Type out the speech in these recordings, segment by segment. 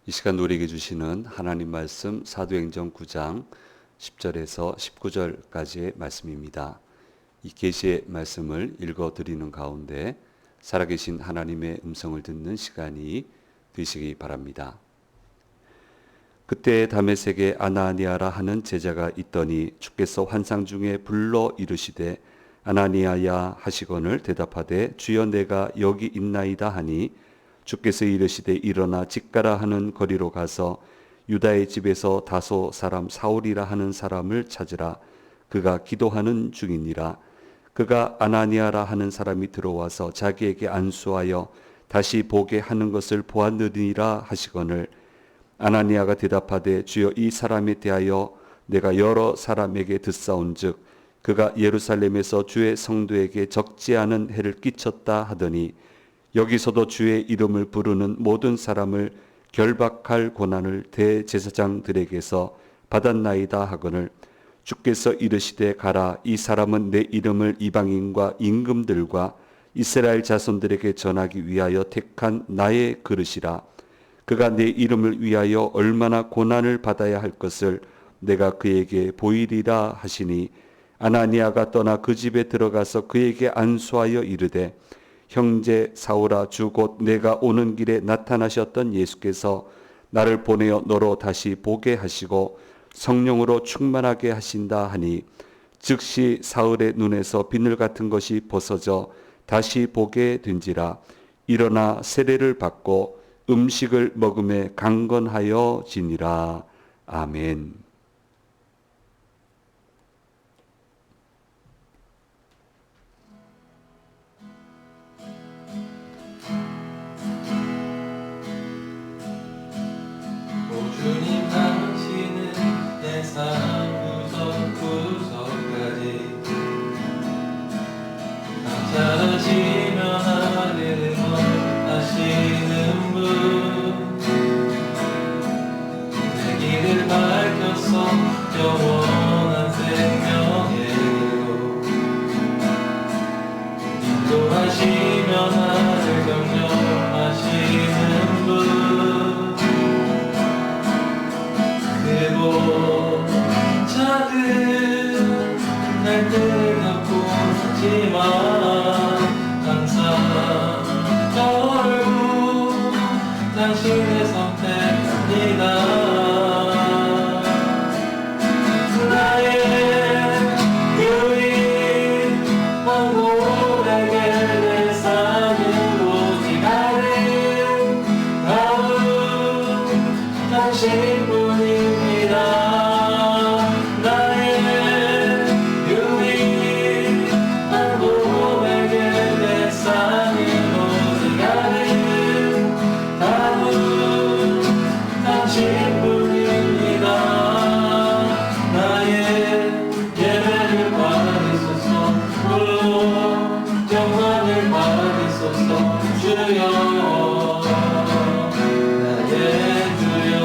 이 시간 우리에게 주시는 하나님 말씀 사도행전 9장 10절에서 19절까지의 말씀입니다. 이 계시의 말씀을 읽어드리는 가운데 살아계신 하나님의 음성을 듣는 시간이 되시기 바랍니다. 그때 다메섹에 아나니아라 하는 제자가 있더니 주께서 환상 중에 불러 이르시되 아나니아야 하시거늘 대답하되 주여 내가 여기 있나이다 하니 주께서 이르시되 일어나 직가라 하는 거리로 가서 유다의 집에서 다소 사람 사울이라 하는 사람을 찾으라. 그가 기도하는 중이니라. 그가 아나니아라 하는 사람이 들어와서 자기에게 안수하여 다시 보게 하는 것을 보았느니라 하시거늘 아나니아가 대답하되 주여 이 사람에 대하여 내가 여러 사람에게 듣사온즉 그가 예루살렘에서 주의 성도에게 적지 않은 해를 끼쳤다 하더니 여기서도 주의 이름을 부르는 모든 사람을 결박할 고난을 대제사장들에게서 받았나이다 하거늘 주께서 이르시되 가라. 이 사람은 내 이름을 이방인과 임금들과 이스라엘 자손들에게 전하기 위하여 택한 나의 그릇이라. 그가 내 이름을 위하여 얼마나 고난을 받아야 할 것을 내가 그에게 보이리라 하시니 아나니아가 떠나 그 집에 들어가서 그에게 안수하여 이르되 형제 사울아 주 곧 내가 오는 길에 나타나셨던 예수께서 나를 보내어 너로 다시 보게 하시고 성령으로 충만하게 하신다 하니 즉시 사울의 눈에서 비늘 같은 것이 벗어져 다시 보게 된지라. 일어나 세례를 받고 음식을 먹음에 강건하여 지니라. 아멘. 주님 당신은 내 삶 구석구석까지 감사하시며 하늘을 하시는 분 내 길을 밝혀서 영원한 생명의 길로 인도하시며 나를 격려하시는 분 작은 갈등을 겪고 있지만 항상 결국 당신의 선택입니다. 나의 유일한 고백에 내 삶은 오직 아름다운 당신뿐입니다. 주여 나의 주여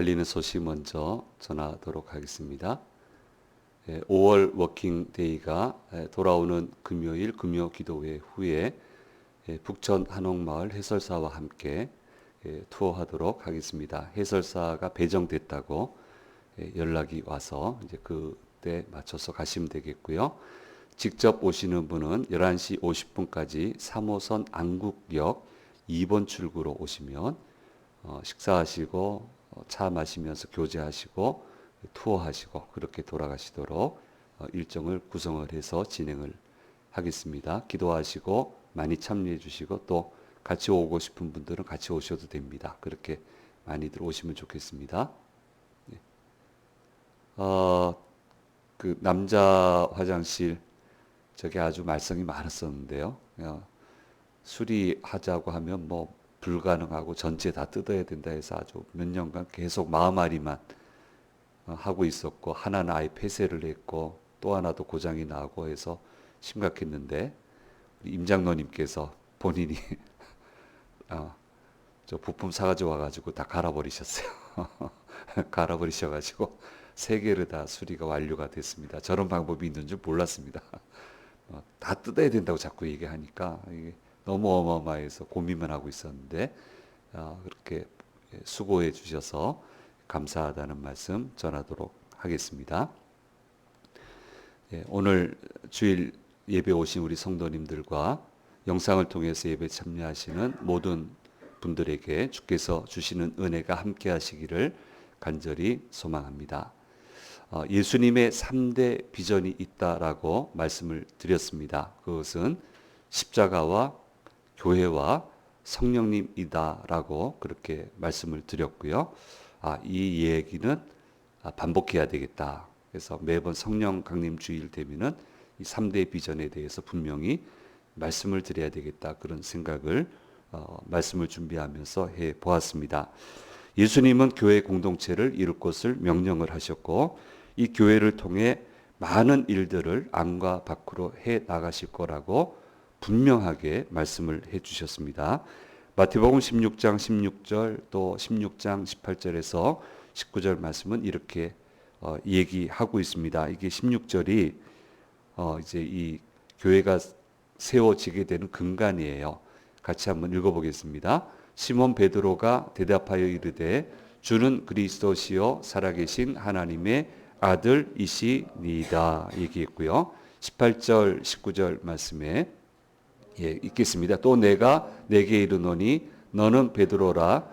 알리는 소식 먼저 전하도록 하겠습니다. 5월 워킹데이가 돌아오는 금요일 금요 기도회 후에 북천 한옥마을 해설사와 함께 투어하도록 하겠습니다. 해설사가 배정됐다고 연락이 와서 이제 그때 맞춰서 가시면 되겠고요. 직접 오시는 분은 11시 50분까지 3호선 안국역 2번 출구로 오시면 식사하시고 차 마시면서 교제하시고 투어하시고 그렇게 돌아가시도록 일정을 구성을 해서 진행을 하겠습니다. 기도하시고 많이 참여해 주시고 또 같이 오고 싶은 분들은 같이 오셔도 됩니다. 그렇게 많이들 오시면 좋겠습니다. 그 남자 화장실 저게 아주 말썽이 많았었는데요. 수리하자고 하면 뭐 불가능하고 전체 다 뜯어야 된다 해서 아주 몇 년간 계속 마음앓이만 하고 있었고, 하나는 아예 폐쇄를 했고 또 하나도 고장이 나고 해서 심각했는데 우리 임장로님께서 본인이 저 부품 사가지고 와가지고 다 갈아버리셨어요. 갈아버리셔가지고 세 개를 다 수리가 완료가 됐습니다. 저런 방법이 있는 줄 몰랐습니다. 다 뜯어야 된다고 자꾸 얘기하니까 이게 너무 어마어마해서 고민만 하고 있었는데 그렇게 수고해 주셔서 감사하다는 말씀 전하도록 하겠습니다. 오늘 주일 예배 오신 우리 성도님들과 영상을 통해서 예배 참여하시는 모든 분들에게 주께서 주시는 은혜가 함께 하시기를 간절히 소망합니다. 예수님의 3대 비전이 있다라고 말씀을 드렸습니다. 그것은 십자가와 교회와 성령님이다라고 그렇게 말씀을 드렸고요. 이 얘기는 반복해야 되겠다. 그래서 매번 성령 강림 주일 되면은 이 3대 비전에 대해서 분명히 말씀을 드려야 되겠다. 그런 생각을 말씀을 준비하면서 해 보았습니다. 예수님은 교회 공동체를 이룰 것을 명령을 하셨고 이 교회를 통해 많은 일들을 안과 밖으로 해 나가실 거라고 분명하게 말씀을 해 주셨습니다. 마태복음 16장 16절 또 16장 18절에서 19절 말씀은 이렇게 얘기하고 있습니다. 이게 16절이 이제 이 교회가 세워지게 되는 근간이에요. 같이 한번 읽어보겠습니다. 시몬 베드로가 대답하여 이르되 주는 그리스도시요 살아계신 하나님의 아들이시니이다 얘기했고요. 18절 19절 말씀에 읽겠습니다. 또 내가 내게 이르노니 너는 베드로라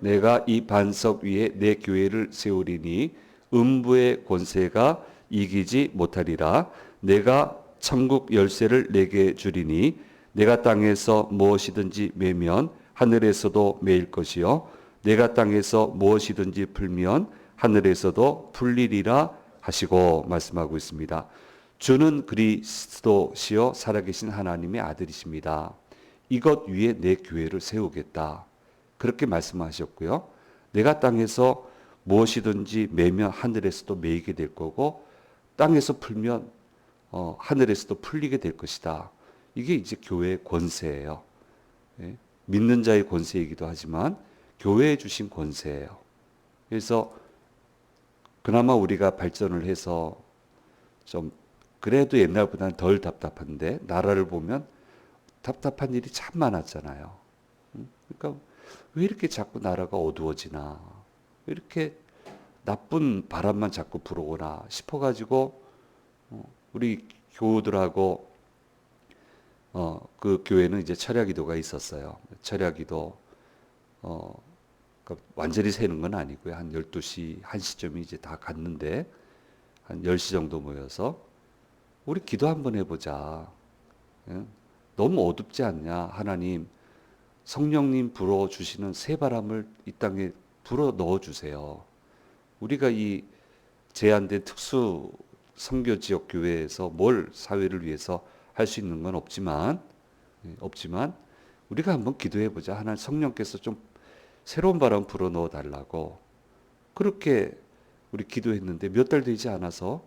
내가 이 반석 위에 내 교회를 세우리니 음부의 권세가 이기지 못하리라. 내가 천국 열쇠를 내게 주리니 내가 땅에서 무엇이든지 매면 하늘에서도 매일 것이요 내가 땅에서 무엇이든지 풀면 하늘에서도 풀리리라 하시고 말씀하고 있습니다. 주는 그리스도시요 살아계신 하나님의 아들이십니다. 이것 위에 내 교회를 세우겠다. 그렇게 말씀하셨고요. 내가 땅에서 무엇이든지 매면 하늘에서도 매이게 될 거고 땅에서 풀면 하늘에서도 풀리게 될 것이다. 이게 이제 교회의 권세예요. 믿는 자의 권세이기도 하지만 교회에 주신 권세예요. 그래서 그나마 우리가 발전을 해서 좀 그래도 옛날보다는 덜 답답한데 나라를 보면 답답한 일이 참 많았잖아요. 그러니까 왜 이렇게 자꾸 나라가 어두워지나, 왜 이렇게 나쁜 바람만 자꾸 불어오나 싶어가지고 우리 교우들하고 그 교회는 이제 철야기도가 있었어요. 철야기도 그러니까 완전히 새는 건 아니고요. 한 12시, 1시쯤이 이제 다 갔는데 한 10시 정도 모여서 우리 기도 한번 해보자. 너무 어둡지 않냐. 하나님 성령님 불어주시는 새바람을 이 땅에 불어 넣어주세요. 우리가 이 제한된 특수 선교 지역 교회에서 뭘 사회를 위해서 할 수 있는 건 없지만 우리가 한번 기도해 보자. 하나님 성령께서 좀 새로운 바람 불어 넣어 달라고 그렇게 우리 기도했는데 몇 달 되지 않아서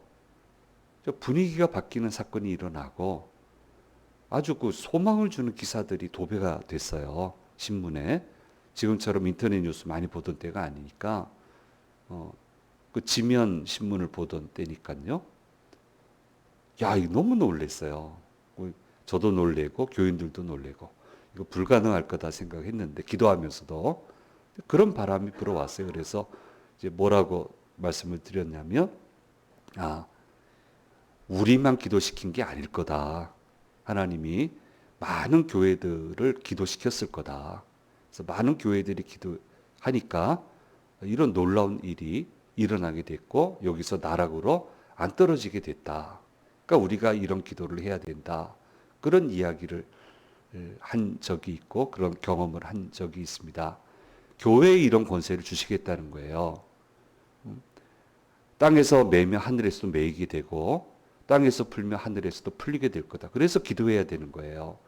분위기가 바뀌는 사건이 일어나고 아주 그 소망을 주는 기사들이 도배가 됐어요. 신문에. 지금처럼 인터넷 뉴스 많이 보던 때가 아니니까 그 지면 신문을 보던 때니까요. 야, 이거 너무 놀랬어요. 저도 놀래고 교인들도 놀래고 이거 불가능할 거다 생각했는데 기도하면서도 그런 바람이 불어왔어요. 그래서 이제 뭐라고 말씀을 드렸냐면 우리만 기도시킨 게 아닐 거다. 하나님이 많은 교회들을 기도시켰을 거다. 그래서 많은 교회들이 기도하니까 이런 놀라운 일이 일어나게 됐고 여기서 나락으로 안 떨어지게 됐다. 그러니까 우리가 이런 기도를 해야 된다. 그런 이야기를 한 적이 있고 그런 경험을 한 적이 있습니다. 교회에 이런 권세를 주시겠다는 거예요. 땅에서 매면 하늘에서도 매이게 되고 땅에서 풀면 하늘에서도 풀리게 될 거다. 그래서 기도해야 되는 거예요.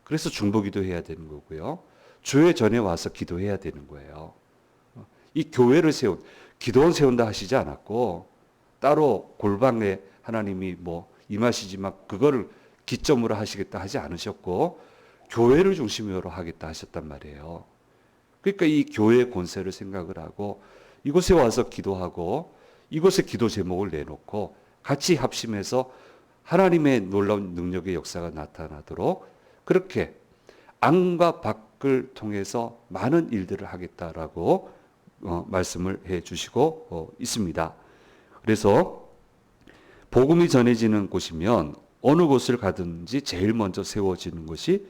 그래서 중보기도 해야 되는 거고요. 주의 전에 와서 기도해야 되는 거예요. 이 교회를 기도원 세운다 하시지 않았고 따로 골방에 하나님이 뭐 임하시지만 그거를 기점으로 하시겠다 하지 않으셨고 교회를 중심으로 하겠다 하셨단 말이에요. 그러니까 이 교회의 권세를 생각을 하고 이곳에 와서 기도하고 이곳에 기도 제목을 내놓고 같이 합심해서 하나님의 놀라운 능력의 역사가 나타나도록 그렇게 안과 밖을 통해서 많은 일들을 하겠다라고 말씀을 해 주시고 있습니다. 그래서 복음이 전해지는 곳이면 어느 곳을 가든지 제일 먼저 세워지는 것이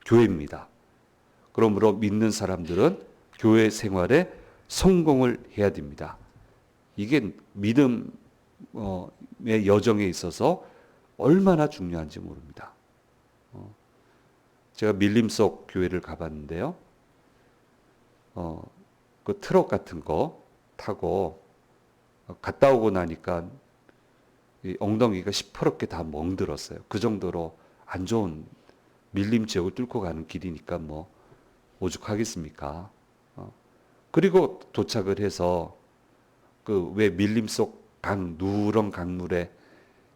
교회입니다. 그러므로 믿는 사람들은 교회 생활에 성공을 해야 됩니다. 이게 믿음의 여정에 있어서 얼마나 중요한지 모릅니다. 제가 밀림 속 교회를 가봤는데요. 그 트럭 같은 거 타고 갔다 오고 나니까 이 엉덩이가 시퍼렇게 다 멍들었어요. 그 정도로 안 좋은 밀림 지역을 뚫고 가는 길이니까 뭐 오죽하겠습니까? 그리고 도착을 해서 그 왜 밀림 속 누런 강물에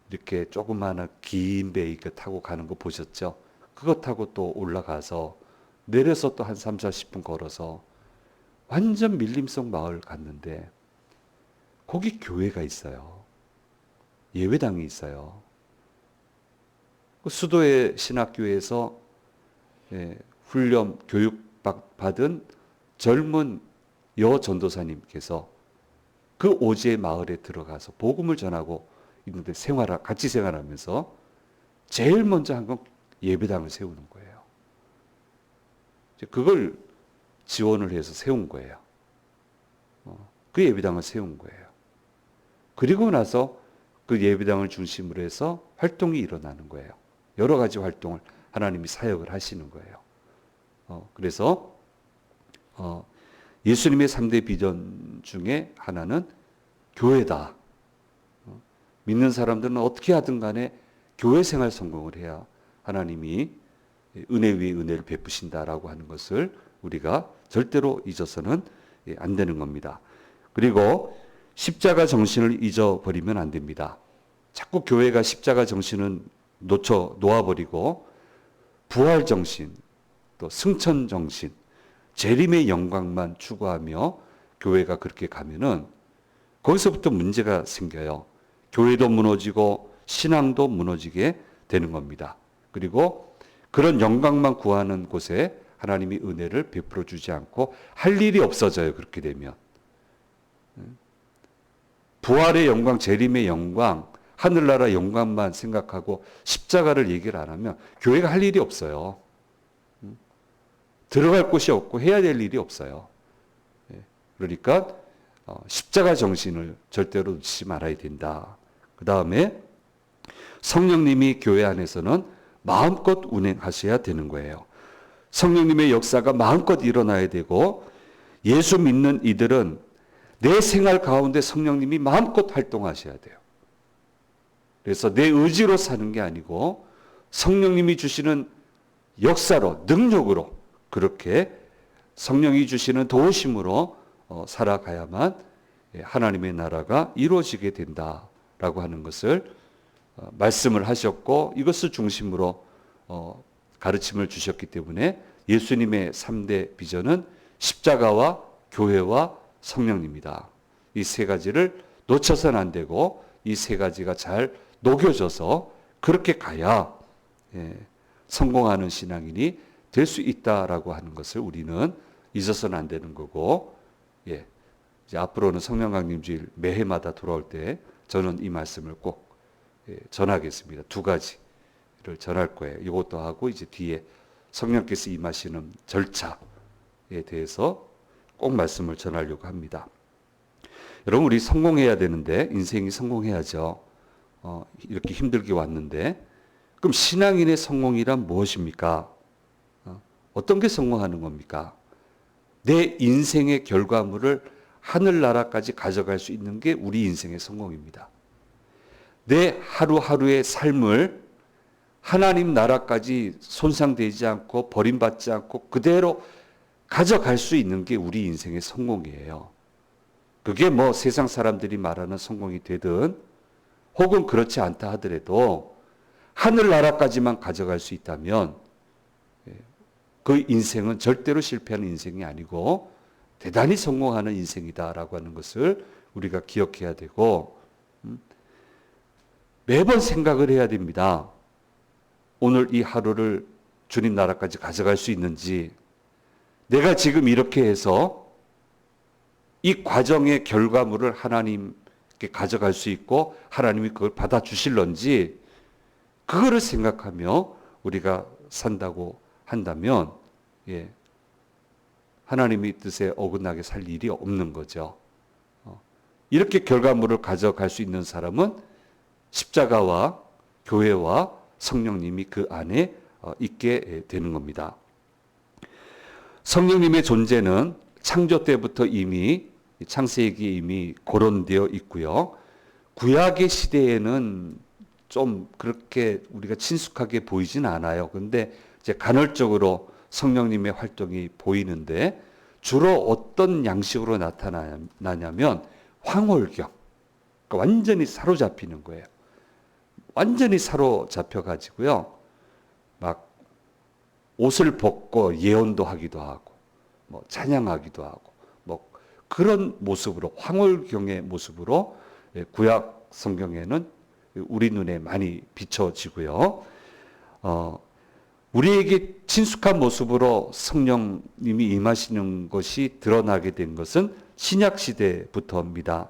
이렇게 조그마한 긴 배 이거 타고 가는 거 보셨죠? 그거 타고 또 올라가서 내려서 또 한 3, 40분 걸어서 완전 밀림 속 마을 갔는데 거기 교회가 있어요. 예배당이 있어요. 그 수도의 신학교에서 훈련 교육 받은 젊은 여 전도사님께서 그 오지의 마을에 들어가서 복음을 전하고 있는데 같이 생활하면서 제일 먼저 한 건 예배당을 세우는 거예요. 그걸 지원을 해서 세운 거예요. 그 예배당을 세운 거예요. 그리고 나서 그 예배당을 중심으로 해서 활동이 일어나는 거예요. 여러 가지 활동을 하나님이 사역을 하시는 거예요. 그래서 예수님의 3대 비전 중에 하나는 교회다. 믿는 사람들은 어떻게 하든 간에 교회 생활 성공을 해야 하나님이 은혜 위에 은혜를 베푸신다라고 하는 것을 우리가 절대로 잊어서는 안 되는 겁니다. 그리고 십자가 정신을 잊어버리면 안 됩니다. 자꾸 교회가 십자가 정신은 놓아버리고 부활 정신, 또 승천 정신, 재림의 영광만 추구하며 교회가 그렇게 가면은 거기서부터 문제가 생겨요. 교회도 무너지고 신앙도 무너지게 되는 겁니다. 그리고 그런 영광만 구하는 곳에 하나님이 은혜를 베풀어 주지 않고 할 일이 없어져요. 그렇게 되면. 부활의 영광, 재림의 영광, 하늘나라 영광만 생각하고 십자가를 얘기를 안 하면 교회가 할 일이 없어요. 들어갈 곳이 없고 해야 될 일이 없어요. 그러니까 십자가 정신을 절대로 놓치지 말아야 된다. 그 다음에 성령님이 교회 안에서는 마음껏 운행하셔야 되는 거예요. 성령님의 역사가 마음껏 일어나야 되고 예수 믿는 이들은 내 생활 가운데 성령님이 마음껏 활동하셔야 돼요. 그래서 내 의지로 사는 게 아니고 성령님이 주시는 역사로, 능력으로 그렇게 성령이 주시는 도우심으로 살아가야만 하나님의 나라가 이루어지게 된다라고 하는 것을 말씀을 하셨고 이것을 중심으로 가르침을 주셨기 때문에 예수님의 3대 비전은 십자가와 교회와 성령입니다. 이 세 가지를 놓쳐서는 안 되고 이 세 가지가 잘 녹여져서 그렇게 가야 성공하는 신앙인이 될 수 있다라고 하는 것을 우리는 잊어서는 안 되는 거고, 이제 앞으로는 성령 강림 주일 매해마다 돌아올 때 저는 이 말씀을 꼭 전하겠습니다. 두 가지를 전할 거예요. 이것도 하고 이제 뒤에 성령께서 임하시는 절차에 대해서 꼭 말씀을 전하려고 합니다. 여러분, 우리 성공해야 되는데, 인생이 성공해야죠. 이렇게 힘들게 왔는데, 그럼 신앙인의 성공이란 무엇입니까? 어떤 게 성공하는 겁니까? 내 인생의 결과물을 하늘나라까지 가져갈 수 있는 게 우리 인생의 성공입니다. 내 하루하루의 삶을 하나님 나라까지 손상되지 않고 버림받지 않고 그대로 가져갈 수 있는 게 우리 인생의 성공이에요. 그게 뭐 세상 사람들이 말하는 성공이 되든 혹은 그렇지 않다 하더라도 하늘나라까지만 가져갈 수 있다면 그 인생은 절대로 실패하는 인생이 아니고 대단히 성공하는 인생이다라고 하는 것을 우리가 기억해야 되고, 매번 생각을 해야 됩니다. 오늘 이 하루를 주님 나라까지 가져갈 수 있는지, 내가 지금 이렇게 해서 이 과정의 결과물을 하나님께 가져갈 수 있고 하나님이 그걸 받아주실런지, 그거를 생각하며 우리가 산다고 한다면 하나님의 뜻에 어긋나게 살 일이 없는 거죠. 이렇게 결과물을 가져갈 수 있는 사람은 십자가와 교회와 성령님이 그 안에 있게 되는 겁니다. 성령님의 존재는 창조 때부터 이미 창세기에 이미 거론되어 있고요. 구약의 시대에는 좀 그렇게 우리가 친숙하게 보이진 않아요. 근데 이제 간헐적으로 성령님의 활동이 보이는데 주로 어떤 양식으로 나타나냐면 황홀경. 그러니까 완전히 사로잡히는 거예요. 완전히 사로잡혀 가지고요. 막 옷을 벗고 예언도 하기도 하고 뭐 찬양하기도 하고 뭐 그런 모습으로, 황홀경의 모습으로 구약 성경에는 우리 눈에 많이 비춰지고요. 우리에게 친숙한 모습으로 성령님이 임하시는 것이 드러나게 된 것은 신약 시대부터입니다.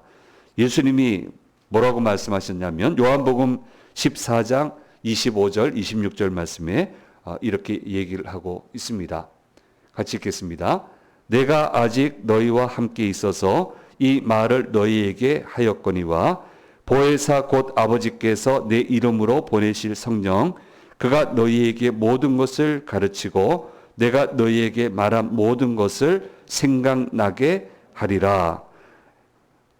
예수님이 뭐라고 말씀하셨냐면 요한복음 14장 25절 26절 말씀에 이렇게 얘기를 하고 있습니다. 같이 읽겠습니다. 내가 아직 너희와 함께 있어서 이 말을 너희에게 하였거니와 보혜사 곧 아버지께서 내 이름으로 보내실 성령 그가 너희에게 모든 것을 가르치고 내가 너희에게 말한 모든 것을 생각나게 하리라.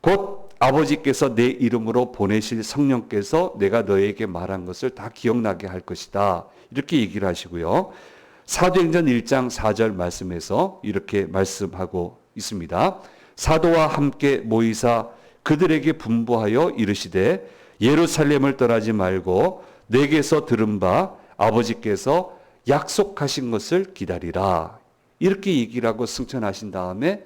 곧 아버지께서 내 이름으로 보내실 성령께서 내가 너희에게 말한 것을 다 기억나게 할 것이다. 이렇게 얘기를 하시고요. 사도행전 1장 4절 말씀에서 이렇게 말씀하고 있습니다. 사도와 함께 모이사 그들에게 분부하여 이르시되 예루살렘을 떠나지 말고 내게서 들은 바 아버지께서 약속하신 것을 기다리라. 이렇게 얘기를 하고 승천하신 다음에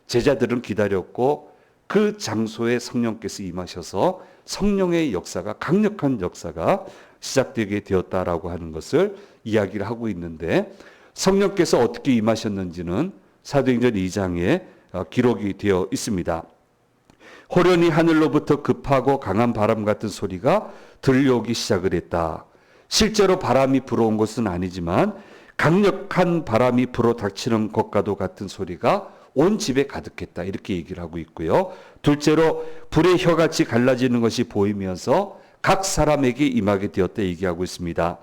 제자들은 기다렸고 그 장소에 성령께서 임하셔서 성령의 역사가, 강력한 역사가 시작되게 되었다라고 하는 것을 이야기를 하고 있는데, 성령께서 어떻게 임하셨는지는 사도행전 2장에 기록이 되어 있습니다. 호련히 하늘로부터 급하고 강한 바람 같은 소리가 들려오기 시작을 했다. 실제로 바람이 불어온 것은 아니지만 강력한 바람이 불어 닥치는 것과도 같은 소리가 온 집에 가득했다. 이렇게 얘기를 하고 있고요. 둘째로 불의 혀같이 갈라지는 것이 보이면서 각 사람에게 임하게 되었다 얘기하고 있습니다.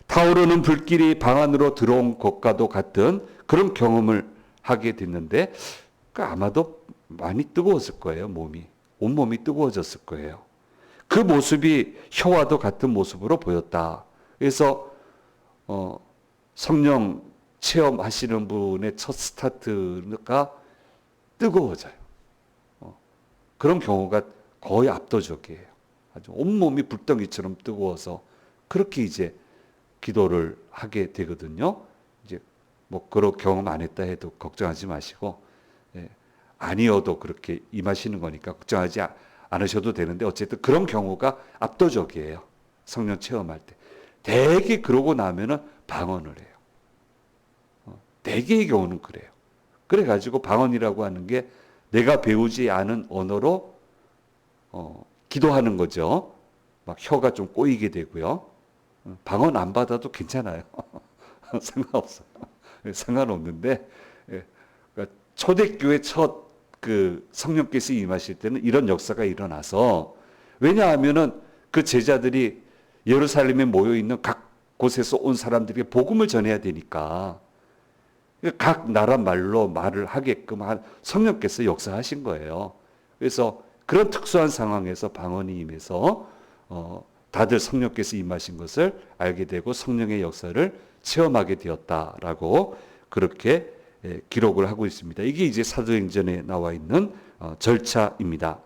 타오르는 불길이 방 안으로 들어온 것과도 같은 그런 경험을 하게 됐는데, 아마도 많이 뜨거웠을 거예요. 온몸이 뜨거워졌을 거예요. 그 모습이 혀와도 같은 모습으로 보였다. 그래서 성령 체험하시는 분의 첫 스타트가 뜨거워져요. 그런 경우가 거의 압도적이에요. 아주 온몸이 불덩이처럼 뜨거워서 그렇게 이제 기도를 하게 되거든요. 이제 뭐 그런 경험 안 했다 해도 걱정하지 마시고, 아니어도 그렇게 임하시는 거니까 걱정하지 않으셔도 되는데 어쨌든 그런 경우가 압도적이에요. 성령 체험할 때. 대개 그러고 나면은 방언을 해요. 대개의 경우는 그래요. 그래가지고 방언이라고 하는 게 내가 배우지 않은 언어로 기도하는 거죠. 막 혀가 좀 꼬이게 되고요. 방언 안 받아도 괜찮아요. 상관없어요. 상관없는데 그러니까 초대교회 첫 그 성령께서 임하실 때는 이런 역사가 일어나서 왜냐하면은 그 제자들이 예루살렘에 모여 있는 각 곳에서 온 사람들에게 복음을 전해야 되니까 각 나라 말로 말을 하게끔 한 성령께서 역사하신 거예요. 그래서 그런 특수한 상황에서 방언이 임해서 다들 성령께서 임하신 것을 알게 되고 성령의 역사를 체험하게 되었다라고 그렇게 기록을 하고 있습니다. 이게 이제 사도행전에 나와 있는 절차입니다.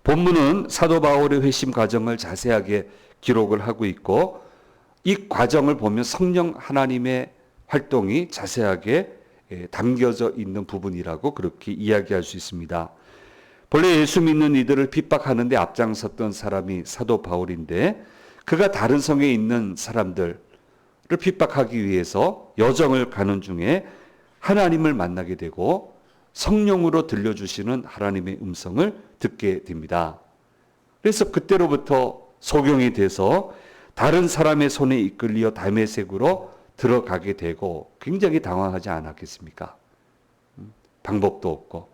본문은 사도 바울의 회심 과정을 자세하게 기록을 하고 있고 이 과정을 보면 성령 하나님의 활동이 자세하게 담겨져 있는 부분이라고 그렇게 이야기할 수 있습니다. 본래 예수 믿는 이들을 핍박하는데 앞장섰던 사람이 사도 바울인데 그가 다른 성에 있는 사람들을 핍박하기 위해서 여정을 가는 중에 하나님을 만나게 되고 성령으로 들려주시는 하나님의 음성을 듣게 됩니다. 그래서 그때로부터 소경이 돼서 다른 사람의 손에 이끌려 다메섹으로 들어가게 되고 굉장히 당황하지 않았겠습니까? 방법도 없고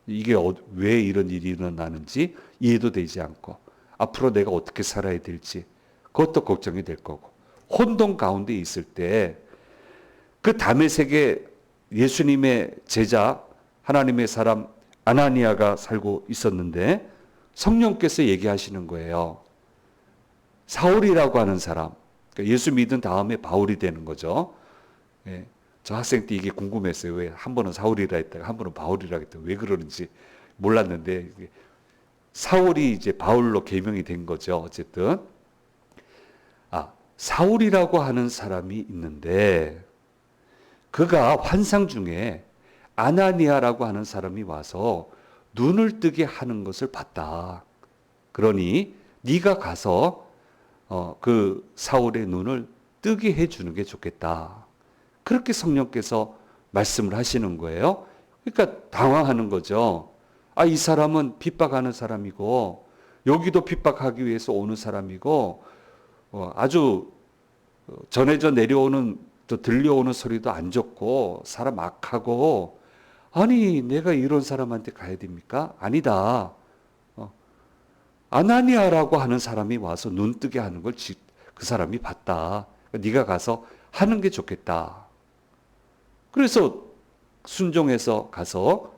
이게 왜 이런 일이 일어나는지 이해도 되지 않고 앞으로 내가 어떻게 살아야 될지 그것도 걱정이 될 거고 혼돈 가운데 있을 때 그 다메섹에 예수님의 제자 하나님의 사람 아나니아가 살고 있었는데 성령께서 얘기하시는 거예요. 사울이라고 하는 사람, 그러니까 예수 믿은 다음에 바울이 되는 거죠. 예, 저 학생 때 이게 궁금했어요. 왜 한 번은 사울이라 했다가 한 번은 바울이라 했다가 왜 그러는지 몰랐는데 사울이 이제 바울로 개명이 된 거죠. 어쨌든 사울이라고 하는 사람이 있는데 그가 환상 중에 아나니아라고 하는 사람이 와서 눈을 뜨게 하는 것을 봤다. 그러니 네가 가서 그 사울의 눈을 뜨게 해주는 게 좋겠다. 그렇게 성령께서 말씀을 하시는 거예요. 그러니까 당황하는 거죠. 이 사람은 핍박하는 사람이고 여기도 핍박하기 위해서 오는 사람이고 아주 전해져 내려오는 또 들려오는 소리도 안 좋고 사람 악하고 아니 내가 이런 사람한테 가야 됩니까? 아니다. 아나니아라고 하는 사람이 와서 눈 뜨게 하는 걸 그 사람이 봤다. 네가 가서 하는 게 좋겠다. 그래서 순종해서 가서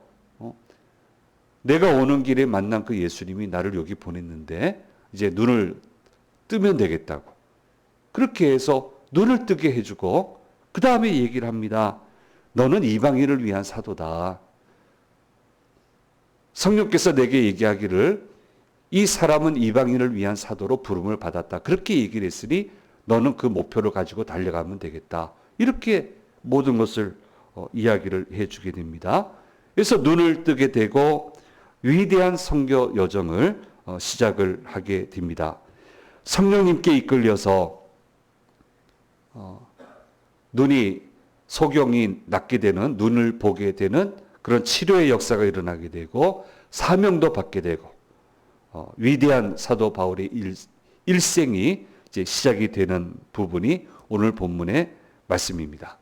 내가 오는 길에 만난 그 예수님이 나를 여기 보냈는데 이제 눈을 뜨면 되겠다고. 그렇게 해서 눈을 뜨게 해주고 그 다음에 얘기를 합니다. 너는 이방인을 위한 사도다. 성령께서 내게 얘기하기를 이 사람은 이방인을 위한 사도로 부름을 받았다. 그렇게 얘기를 했으니 너는 그 목표를 가지고 달려가면 되겠다. 이렇게 모든 것을 이야기를 해주게 됩니다. 그래서 눈을 뜨게 되고 위대한 선교 여정을 시작을 하게 됩니다. 성령님께 이끌려서 눈이 소경이 낫게 되는 눈을 보게 되는 그런 치료의 역사가 일어나게 되고 사명도 받게 되고 위대한 사도 바울의 일생이 이제 시작이 되는 부분이 오늘 본문의 말씀입니다.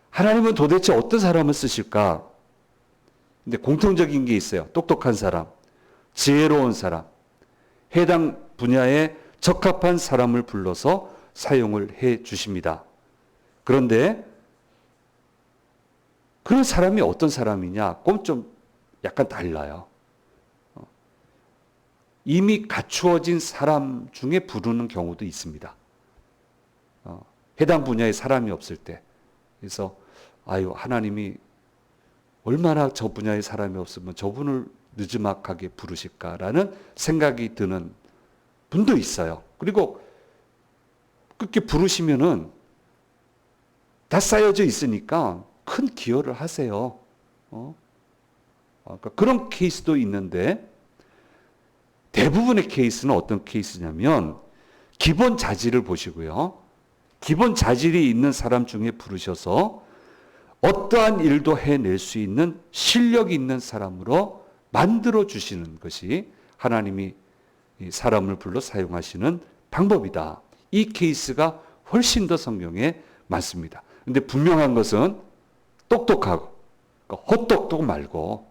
하나님은 도대체 어떤 사람을 쓰실까? 근데 공통적인 게 있어요. 똑똑한 사람, 지혜로운 사람, 해당 분야에 적합한 사람을 불러서 사용을 해 주십니다. 그런데 그런 사람이 어떤 사람이냐? 그건 좀 약간 달라요. 이미 갖추어진 사람 중에 부르는 경우도 있습니다. 해당 분야에 사람이 없을 때. 그래서 하나님이 얼마나 저 분야에 사람이 없으면 저분을 느지막하게 부르실까라는 생각이 드는 분도 있어요. 그리고 그렇게 부르시면은 다 쌓여져 있으니까 큰 기여를 하세요. 그러니까 그런 케이스도 있는데 대부분의 케이스는 어떤 케이스냐면 기본 자질을 보시고요. 기본 자질이 있는 사람 중에 부르셔서 어떠한 일도 해낼 수 있는 실력 있는 사람으로 만들어 주시는 것이 하나님이 이 사람을 불러 사용하시는 방법이다. 이 케이스가 훨씬 더 성경에 많습니다. 근데 분명한 것은 똑똑하고 그러니까 헛똑똑 말고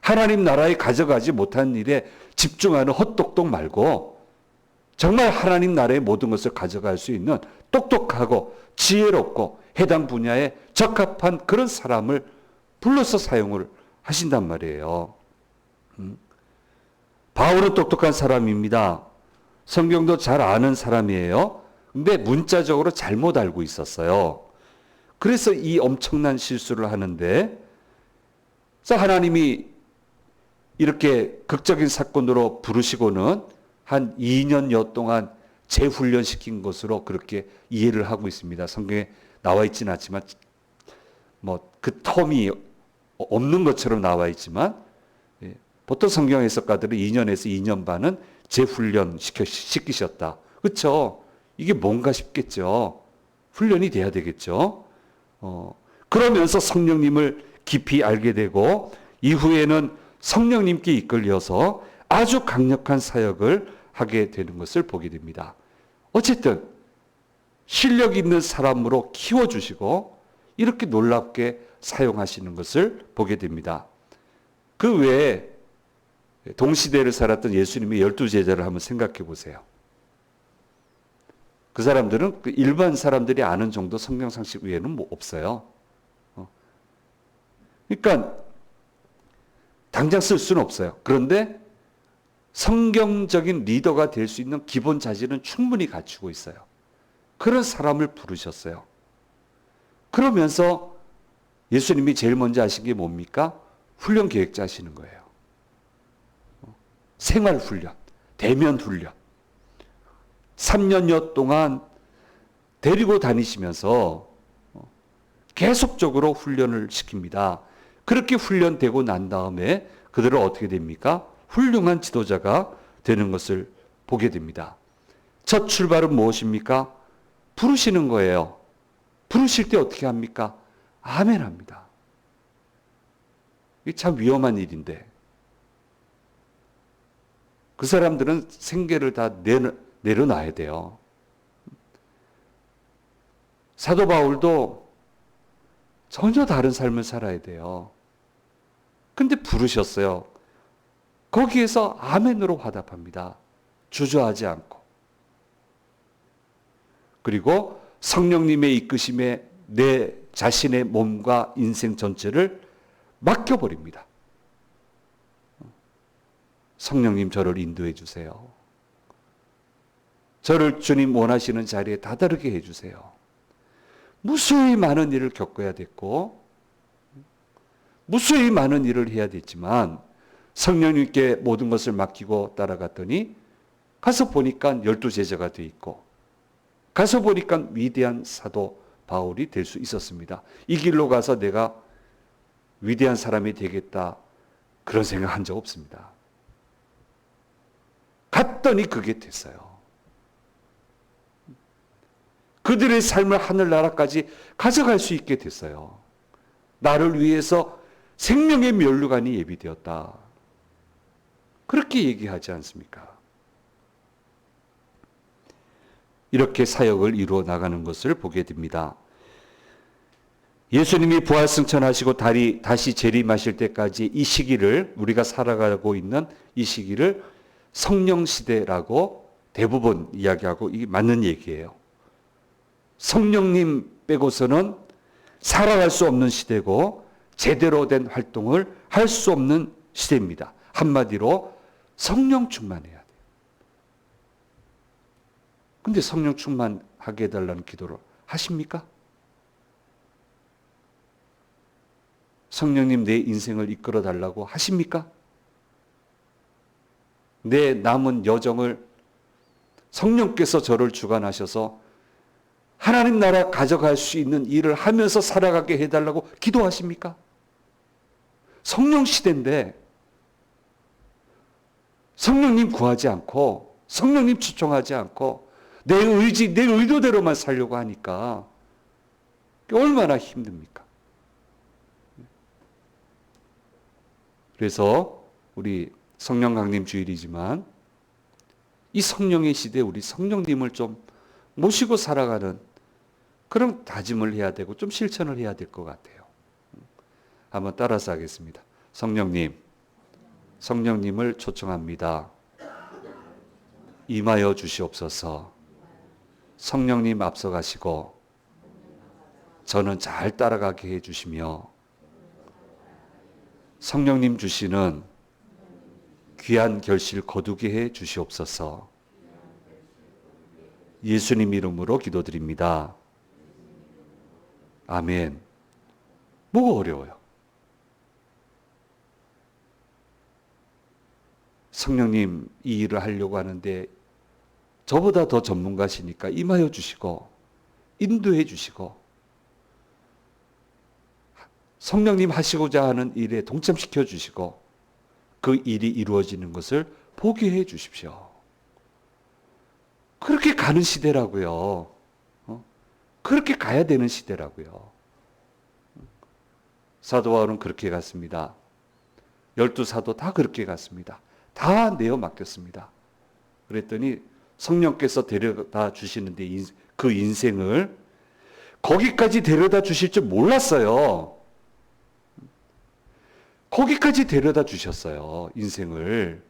하나님 나라에 가져가지 못한 일에 집중하는 헛똑똑 말고 정말 하나님 나라의 모든 것을 가져갈 수 있는 똑똑하고 지혜롭고 해당 분야에 적합한 그런 사람을 불러서 사용을 하신단 말이에요. 바울은 똑똑한 사람입니다. 성경도 잘 아는 사람이에요. 근데 문자적으로 잘못 알고 있었어요. 그래서 이 엄청난 실수를 하는데 하나님이 이렇게 극적인 사건으로 부르시고는 한 2년여 동안 재훈련시킨 것으로 그렇게 이해를 하고 있습니다. 성경에 나와 있지는 않지만 뭐 그 텀이 없는 것처럼 나와 있지만 보통 성경 해석가들은 2년에서 2년 반은 재훈련 시키셨다. 그렇죠? 이게 뭔가 싶겠죠. 훈련이 돼야 되겠죠. 그러면서 성령님을 깊이 알게 되고 이후에는 성령님께 이끌려서 아주 강력한 사역을 하게 되는 것을 보게 됩니다. 어쨌든 실력 있는 사람으로 키워주시고 이렇게 놀랍게 사용하시는 것을 보게 됩니다. 그 외에 동시대를 살았던 예수님의 12제자를 한번 생각해 보세요. 그 사람들은 일반 사람들이 아는 정도 성경 상식 외에는 뭐 없어요. 그러니까 당장 쓸 수는 없어요. 그런데 성경적인 리더가 될 수 있는 기본 자질은 충분히 갖추고 있어요. 그런 사람을 부르셨어요. 그러면서 예수님이 제일 먼저 하신 게 뭡니까? 훈련 계획 짜시는 거예요. 생활 훈련, 대면 훈련. 3년여 동안 데리고 다니시면서 계속적으로 훈련을 시킵니다. 그렇게 훈련되고 난 다음에 그들은 어떻게 됩니까? 훌륭한 지도자가 되는 것을 보게 됩니다. 첫 출발은 무엇입니까? 부르시는 거예요. 부르실 때 어떻게 합니까? 아멘 합니다. 이게 참 위험한 일인데 그 사람들은 생계를 다 내려놔야 돼요. 사도 바울도 전혀 다른 삶을 살아야 돼요. 근데 부르셨어요. 거기에서 아멘으로 화답합니다. 주저하지 않고. 그리고 성령님의 이끄심에 내 자신의 몸과 인생 전체를 맡겨버립니다. 성령님 저를 인도해 주세요. 저를 주님 원하시는 자리에 다다르게 해주세요. 무수히 많은 일을 겪어야 됐고 무수히 많은 일을 해야 됐지만 성령님께 모든 것을 맡기고 따라갔더니 가서 보니까 12제자가 돼 있고 가서 보니까 위대한 사도 바울이 될 수 있었습니다. 이 길로 가서 내가 위대한 사람이 되겠다 그런 생각 한 적 없습니다. 갔더니 그게 됐어요. 그들의 삶을 하늘나라까지 가져갈 수 있게 됐어요. 나를 위해서 생명의 면류관이 예비되었다. 그렇게 얘기하지 않습니까? 이렇게 사역을 이루어 나가는 것을 보게 됩니다. 예수님이 부활승천하시고 다시 재림하실 때까지 이 시기를 우리가 살아가고 있는 이 시기를 성령시대라고 대부분 이야기하고 이게 맞는 얘기예요. 성령님 빼고서는 살아갈 수 없는 시대고 제대로 된 활동을 할 수 없는 시대입니다. 한마디로 성령 충만해야 돼요. 근데 성령 충만하게 해달라는 기도를 하십니까? 성령님 내 인생을 이끌어 달라고 하십니까? 내 남은 여정을 성령께서 저를 주관하셔서 하나님 나라 가져갈 수 있는 일을 하면서 살아가게 해달라고 기도하십니까? 성령 시대인데 성령님 구하지 않고 성령님 초청하지 않고 내 의지, 내 의도대로만 살려고 하니까 얼마나 힘듭니까? 그래서 우리 성령 강림 주일이지만 이 성령의 시대에 우리 성령님을 좀 모시고 살아가는 그런 다짐을 해야 되고 좀 실천을 해야 될 것 같아요. 한번 따라서 하겠습니다. 성령님, 성령님을 초청합니다. 임하여 주시옵소서. 성령님 앞서가시고 저는 잘 따라가게 해주시며 성령님 주시는 귀한 결실 거두게 해 주시옵소서. 예수님 이름으로 기도드립니다. 아멘. 뭐가 어려워요? 성령님 이 일을 하려고 하는데 저보다 더 전문가시니까 임하여 주시고 인도해 주시고 성령님 하시고자 하는 일에 동참시켜 주시고 그 일이 이루어지는 것을 보게 해 주십시오. 그렇게 가는 시대라고요. 그렇게 가야 되는 시대라고요. 사도 바울은 그렇게 갔습니다. 12사도 다 그렇게 갔습니다. 다 내어 맡겼습니다. 그랬더니 성령께서 데려다 주시는데 그 인생을 거기까지 데려다 주실 줄 몰랐어요. 거기까지 데려다 주셨어요. 인생을.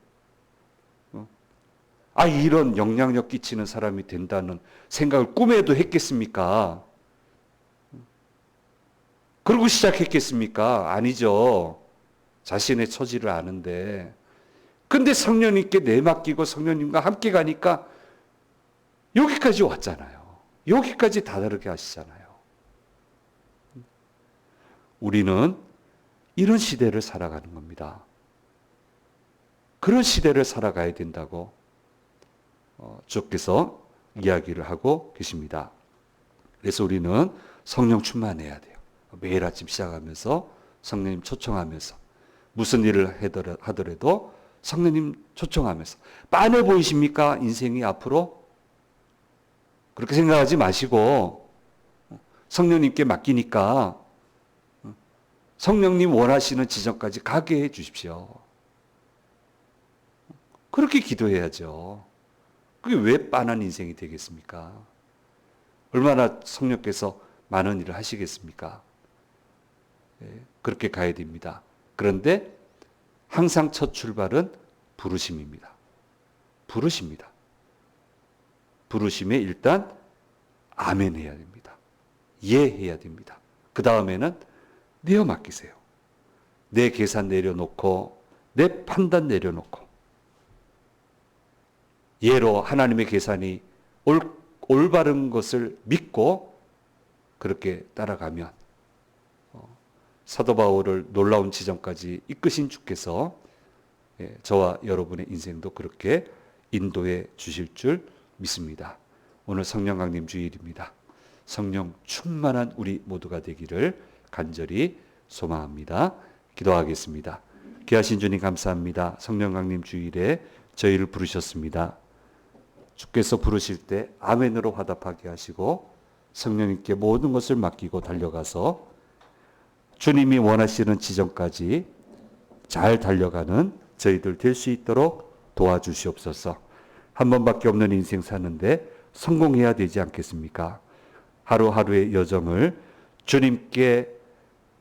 이런 영향력 끼치는 사람이 된다는 생각을 꿈에도 했겠습니까? 그러고 시작했겠습니까? 아니죠. 자신의 처지를 아는데. 근데 성령님께 내맡기고 성령님과 함께 가니까 여기까지 왔잖아요. 여기까지 다다르게 하시잖아요. 우리는 이런 시대를 살아가는 겁니다. 그런 시대를 살아가야 된다고 주께서 이야기를 하고 계십니다. 그래서 우리는 성령 충만해야 돼요. 매일 아침 시작하면서 성령님 초청하면서 무슨 일을 하더라도 성령님 초청하면서 빤해 보이십니까? 인생이 앞으로? 그렇게 생각하지 마시고 성령님께 맡기니까 성령님 원하시는 지점까지 가게 해 주십시오. 그렇게 기도해야죠. 그게 왜 빤한 인생이 되겠습니까? 얼마나 성령께서 많은 일을 하시겠습니까? 그렇게 가야 됩니다. 그런데 항상 첫 출발은 부르심입니다. 부르십니다. 부르심에 일단 아멘 해야 됩니다. 예 해야 됩니다. 그 다음에는 내어 맡기세요. 내 계산 내려놓고 내 판단 내려놓고 예로 하나님의 계산이 올바른 것을 믿고 그렇게 따라가면 사도 바울을 놀라운 지점까지 이끄신 주께서 저와 여러분의 인생도 그렇게 인도해 주실 줄 믿습니다. 오늘 성령 강림 주일입니다. 성령 충만한 우리 모두가 되기를 간절히 소망합니다. 기도하겠습니다. 귀하신 주님 감사합니다. 성령 강림 주일에 저희를 부르셨습니다. 주께서 부르실 때 아멘으로 화답하게 하시고 성령님께 모든 것을 맡기고 달려가서 주님이 원하시는 지점까지 잘 달려가는 저희들 될 수 있도록 도와주시옵소서. 한 번밖에 없는 인생 사는데 성공해야 되지 않겠습니까? 하루하루의 여정을 주님께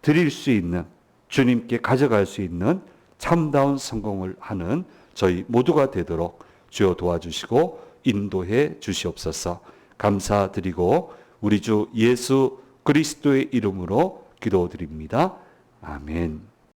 드릴 수 있는, 주님께 가져갈 수 있는 참다운 성공을 하는 저희 모두가 되도록 주여 도와주시고 인도해 주시옵소서. 감사드리고 우리 주 예수 그리스도의 이름으로 기도드립니다. 아멘.